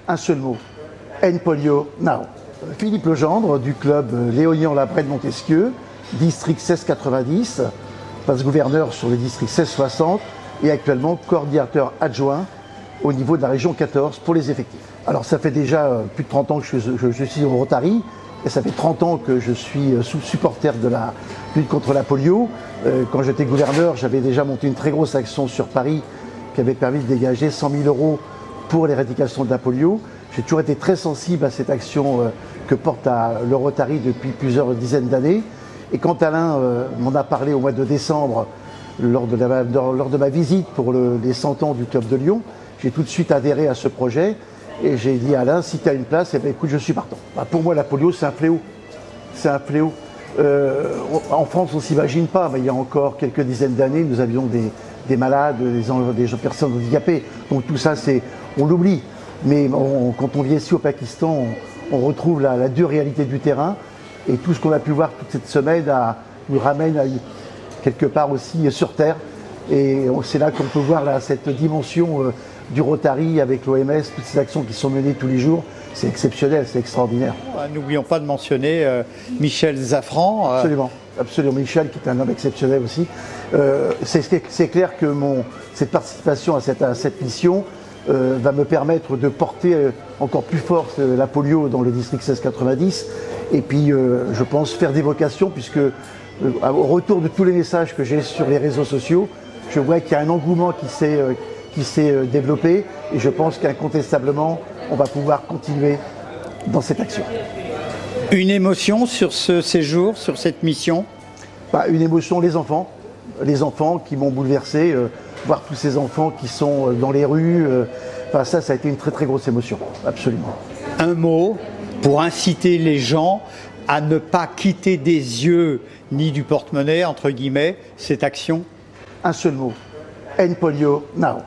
Un seul mot. End polio now. Philippe Legendre du club Léognan Labrède Montesquieu, district 1690, passe gouverneur sur le district 1660 et actuellement coordinateur adjoint au niveau de la région 14 pour les effectifs. Alors ça fait déjà plus de 30 ans que je suis au Rotary et ça fait 30 ans que je suis supporter de la lutte contre la polio. Quand j'étais gouverneur, j'avais déjà monté une très grosse action sur Paris qui avait permis de dégager 100 000 € pour l'éradication de la polio. J'ai toujours été très sensible à cette action que porte le Rotary depuis plusieurs dizaines d'années. Et quand Alain m'en a parlé au mois de décembre, lors de ma visite pour les 100 ans du Club de Lyon, j'ai tout de suite adhéré à ce projet. Et j'ai dit à Alain, si tu as une place, eh bien, écoute, je suis partant. Bah, pour moi, la polio, c'est un fléau. C'est un fléau. En France, on ne s'imagine pas, mais il y a encore quelques dizaines d'années, nous avions des malades, des personnes handicapées. Donc tout ça, on l'oublie. Mais quand on vient ici au Pakistan, on retrouve la dure réalité du terrain. Et tout ce qu'on a pu voir toute cette semaine nous ramène quelque part aussi sur Terre. Et c'est là qu'on peut voir cette dimension du Rotary avec l'OMS, toutes ces actions qui sont menées tous les jours. C'est exceptionnel, c'est extraordinaire. N'oublions pas de mentionner Michel Zafran. Absolument, absolument. Michel qui est un homme exceptionnel aussi. C'est clair que cette participation à cette mission va me permettre de porter encore plus fort la polio dans le district 1690 et puis je pense faire des vocations puisque au retour de tous les messages que j'ai sur les réseaux sociaux, je vois qu'il y a un engouement qui s'est développé et je pense qu'incontestablement on va pouvoir continuer dans cette action. Une émotion sur ce séjour, sur cette mission? Une émotion, les enfants qui m'ont bouleversé, voir tous ces enfants qui sont dans les rues, ça a été une très très grosse émotion, absolument. Un mot pour inciter les gens à ne pas quitter des yeux ni du porte-monnaie, entre guillemets, cette action? Un seul mot, End polio now.